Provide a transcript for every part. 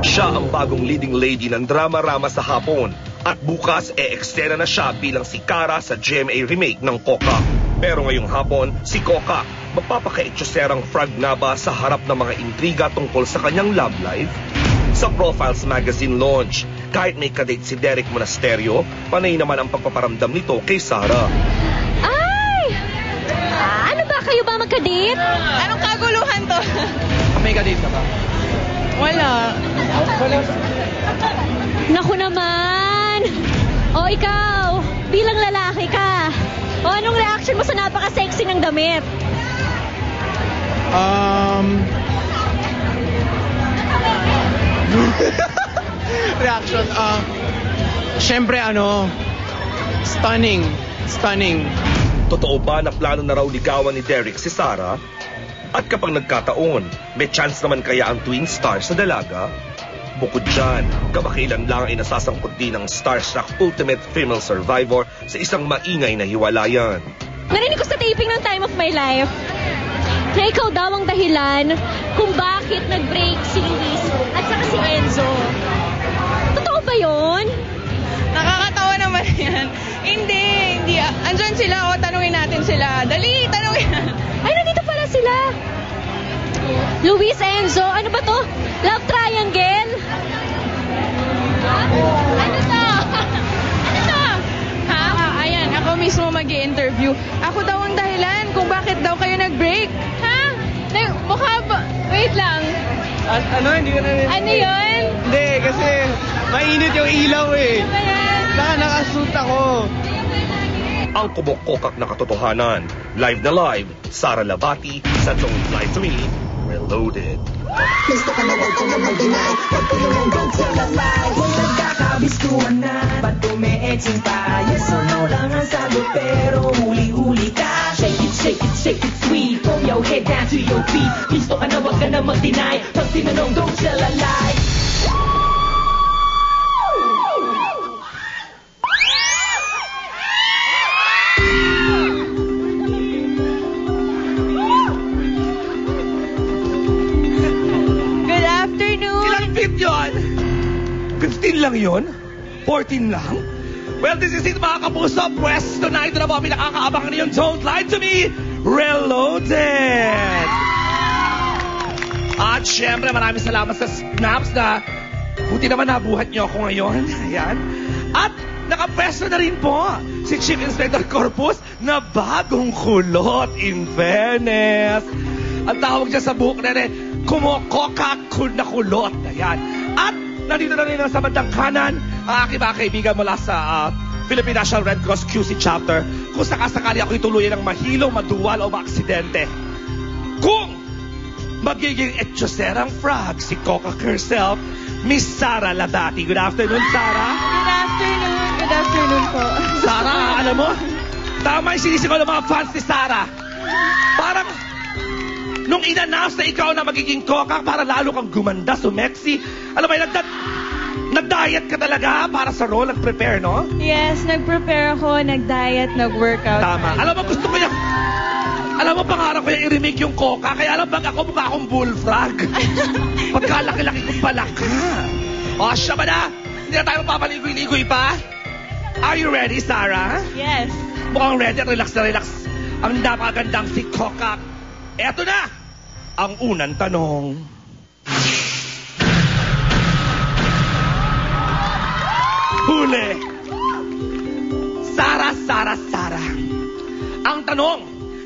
Siya ang bagong leading lady ng drama-rama sa hapon at bukas e-eksena na siya bilang si Kara sa GMA remake ng Coca. Pero ngayong hapon, si Coca magpapaka-etyoserang frag na ba sa harap ng mga intriga tungkol sa kanyang love life? Sa Profiles Magazine launch, kahit may kadate si Derek Monasterio, panay naman ang pagpaparamdam nito kay Sarah. Ay! Ano ba? Kayo ba magkadate? Anong kaguluhan to? May kadate ka ba? Wala. Naku naman! O ikaw, bilang lalaki ka, o anong reaction mo sa napaka-sexy ng damit? Reaction, syempre stunning. Totoo ba na plano na raw ligawan ni Derek si Sarah? At kapag nagkataon, may chance naman kaya ang twin star sa dalaga? Bukod dyan, kamakailan lang ay nasasangkot din ng starstruck ultimate female survivor sa isang maingay na hiwalayan. Narinig ko sa taping ng Time of My Life na ikaw daw ang dahilan kung bakit nag-break si Luis at saka si Enzo. Totoo ba yun? Nakakatawa naman yan. Hindi. Andyan sila, tanungin natin sila. Dali, tanungin. Ay, nandito pala sila. Luis, Enzo, ano ba to? Love triangle? Ano to? Ano to? Ha? Ayan, ako mismo mag-i-interview. Ako daw ang dahilan kung bakit daw kayo nag-break. Ha? Mukha ba? Wait lang. Hindi ka na... Ano yun? Hindi, kasi mainit yung ilaw eh. Ano ba yan? Nakasuit ako. Ang kumukokak na katotohanan. Live na live, Sarah Labati sa Don't Lie to Me, Reloaded. Gusto ka na wag ko na mag-deny, wag ko naman don't tell a lie. Kung nagkakabistuhan na, ba't ume-etching pa? Yes or no lang ang sagot, pero huli-huli ka. Shake it sweet, from your head down to your feet. Gusto ka na wag ka na mag-deny, pag tinanong don't tell a lie. Ilang feet yun? 15 lang yun? 14 lang? Well, this is it mga kapuso. Pwesto na ito na po ang pinakakaabangan niyo. Don't Lie to Me, Reloaded! At syempre, maraming salamat sa snaps na buti naman nabuhat niyo ako ngayon. Ayan. At nakapwesto na rin po si Chief Inspector Corpus na bagong kulot, in fairness. Ang tawag niya sa buhok na rin, kumokokak na kulot. Ayan. At nandito na rin sa bandang kanan ang aking mga kaibigan mula sa Philippine National Red Cross QC Chapter. Kung sakasakali ako ituluyan ng mahilo, maduwal o maaksidente. Kung magiging etyoserang frog si Coca herself, Miss Sarah Labati. Good afternoon, Sarah. Good afternoon po. Sarah, alam mo, tama yung sinisigaw ng mga fans ni Sarah. Parang nung in-announce na ikaw na magiging Coca para lalo kang gumanda, sumexy. Alam mo, nag-diet ka talaga para sa role, nag-prepare, no? Yes, nag-prepare ako, nag-diet, nag-workout. Tama. Alam mo, gusto ko yung... Alam mo, pangarap ko yung i-remake yung Coca. Kaya alam, pag ako mukha akong bullfrog. Pagkalaki-laki kong palaka. O, siya ba na? Hindi na tayo papaligoy-ligoy pa? Are you ready, Sarah? Yes. Mukhang ready, relax na relax. Ang napakagandang si Coca. Eto na, ang unang tanong. Huli. Sarah. Ang tanong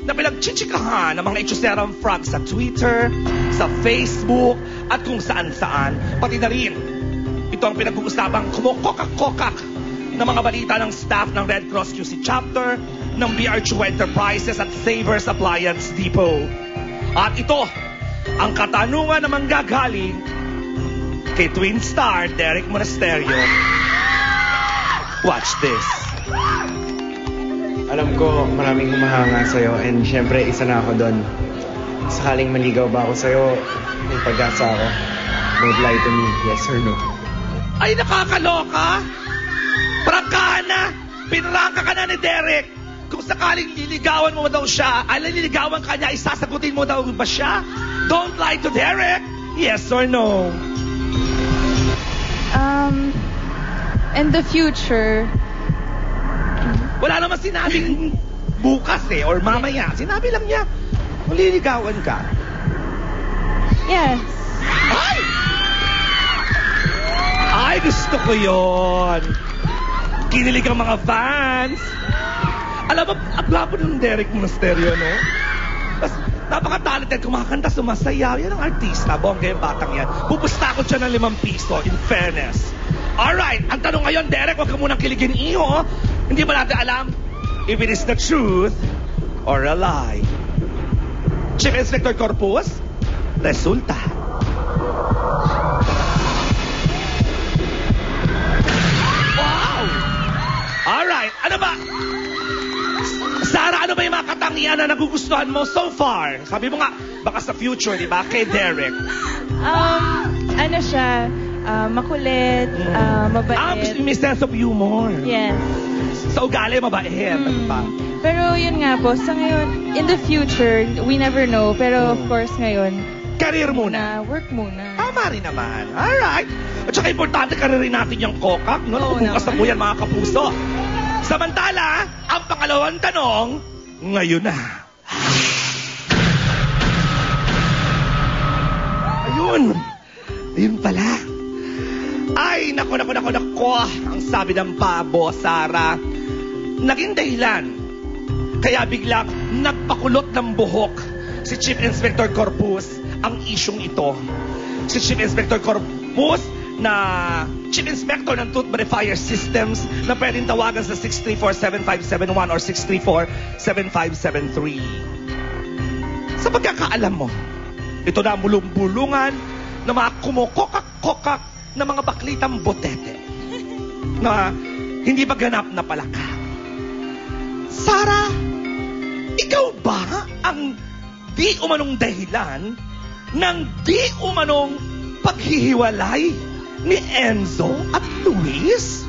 na pinagchichikahan ng mga etyoserang frog sa Twitter, sa Facebook, at kung saan-saan, pati na rin. Ito ang pinag-uusapang kumokokak-kokak ng mga balita ng staff ng Red Cross QC Chapter, ng BR2 Enterprises at Savers Appliance Depot. At ito, ang katanungan na manggagaling kay twin star Derek Monasterio. Watch this. Alam ko maraming humahanga sa'yo and syempre isa na ako doon. Sakaling maligaw ba ako sa'yo, may pag-asa ako. Don't lie to me, yes or no? Ay, nakakaloka! Prangkana! Pinrangka ka na ni Derek! Kung sakaling liligawan mo daw siya, liligawan ka niya, isasagutin mo daw ba siya? Don't lie to Derek! Yes or no? in the future, Wala naman sinabing bukas or mamaya. Sinabi lang niya, maliligawan ka. yes. Ay, gusto ko yon. Kinilig ang mga fans. Alam mo, ang gwapo ng Derek Monasterio, no? Tapos, napaka-talented, kumakanta, sumasaya. Yan ang artista, bongga yung batang yan. Pupusta ko siya ng 5 piso, in fairness. Alright, ang tanong ngayon, Derek, huwag ka munang kiligin iyo. Hindi ba natin alam if it is the truth or a lie? Chief Inspector Corpus, resulta. Wow! Alright, ano ba? Sarah, ano ba yung mga katangian na nagugustuhan mo so far? Sabi mo nga, baka sa future, di ba? Kay Derek. Ano siya, makulit, mabait. May sense of humor. Yes. Sa ugali, mabait. Ano pa? Pero yun nga po, sa ngayon, in the future, we never know. Pero of course ngayon, Career muna. work muna. Tama rin naman. Alright. At saka importante, karirin natin yung kokak, no? Oo Nakubukas na naman. po yan, mga kapuso. Samantala, ang pangalawang tanong, ngayon na. Ayun. Ayun pala. Ay, nako. Ang sabi ng babo, Sarah, naging dahilan. Kaya biglang nagpakulot ng buhok si Chief Inspector Corpus ang isyong ito. Si Chief Inspector Corpus na Chief Inspector ng Tooth Verifier Systems na pwedeng tawagan sa 634-7571 or 634-7573. Sa pagkakaalam mo, ito na ang bulong-bulungan ng mga kumukokak-kokak na mga baklitang botete na hindi ba ganap na palaka. Sarah, ikaw ba ang di umanong dahilan ng di umanong paghihiwalay ni Enzo at Luis?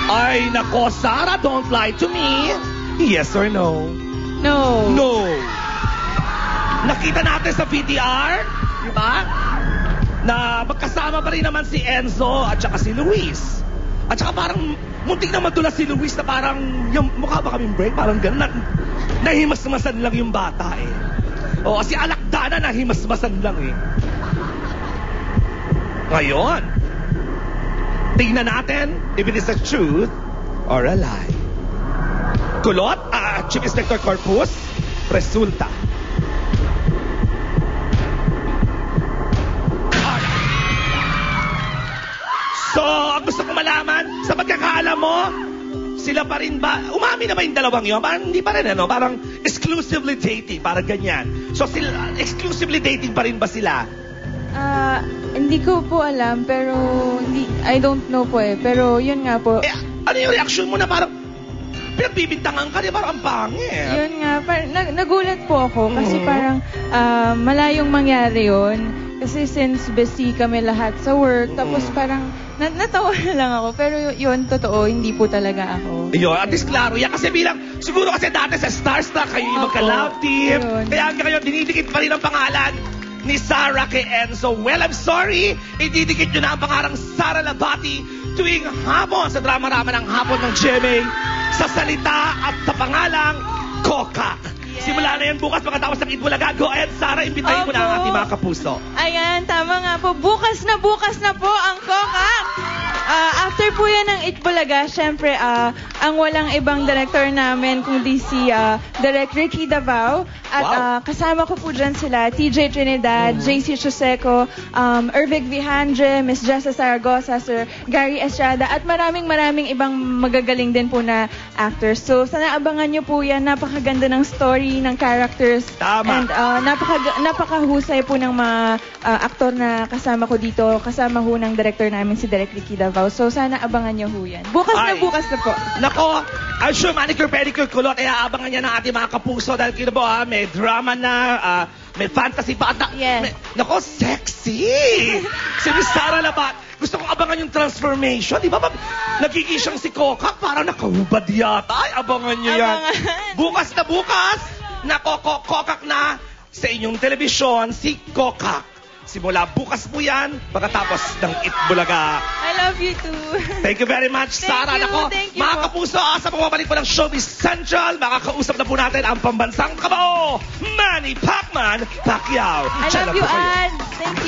Ay, nako, Sarah, don't lie to me. Yes or no? No. No. Nakita natin sa VTR, di ba? Na magkasama pa rin naman si Enzo at saka si Luis. At saka parang muntik na madulas si Luis na parang yung mukha ba kaming break? Parang gano'n. Nahimasmasan lang yung bata eh. O, si Alakdana nahimasmasan lang eh. Ngayon, tingnan natin if it is a truth or a lie. Kulot, Chief Inspector Corpus, resulta. So, ang gusto ko malaman, sa pagkakaalam mo, sila pa rin ba, umami na ba yung dalawang yun? Parang hindi pa rin, ano? Parang exclusively dating, parang ganyan. So, exclusively dating pa rin ba sila? Hindi ko po alam, pero I don't know po eh. Pero yun nga po. Ano yung reaction mo na parang pinagbibintangan ka, di parang ang pangit? Yun nga, nagulat po ako kasi parang malayong mangyari yun. Kasi since busy kami lahat sa work, tapos parang natawa na lang ako. Pero yun, totoo, hindi po talaga ako. Yun, at least klaro yan. Kasi bilang, siguro kasi dati sa Starstruck, kayo yung magka-love team. Yun. Kaya kayo dinidikit pa rin ang pangalan ni Sarah kay Enzo. Well, I'm sorry, ididikit nyo na ang pangarang Sarah Labati tuwing hapon sa drama-rama ng hapon ng GMA sa salita at sa pangalang Kokak. Simula na yan bukas pagkatapos ng Itbulaga. Go ahead, Sarah, imbitahin mo na ang ating mga kapuso. Ayan, tama nga po. Bukas na po ang Kokak. After po yan ng Itbulaga, syempre, ang walang ibang director namin kundi si Direk Ricky Davao. At kasama ko po dyan sila, TJ Trinidad, JC Choseco, Ervic Vihanje, Miss Jessa Zaragoza, Sir Gary Estrada, at maraming ibang magagaling din po na actors. So, sana abangan nyo po yan. Napakaganda ng story, ng characters. Tama. And napakahusay po ng mga aktor na kasama ko dito. Kasama ho ng director namin si Direk Ricky Davao. So, sana abangan nyo ho yan. Bukas na po. Nako, I'm sure manicure, pedicure, kulot, abangan niya ng ating mga kapuso dahil kino po, may drama na, may fantasy pa. Yes. Nako, sexy! Si Miss Sarah Labat, gusto kong abangan yung transformation. Di ba? Nagkikisyang si Kokak, parang nakahubad yata. Ay, abangan niyo yan. Bukas, Kokak na sa inyong telebisyon, si Kokak. Simula bukas po yan, pagkatapos ng Itbulaga. I love you too. Thank you very much, Sarah. Thank you Mga po. kapuso, sa pumabalik po ng Showbiz Central, makakausap na po natin ang pambansang kabao, Manny Pacman Pacquiao. I Diyan love lang you, po kayo. Ann. Thank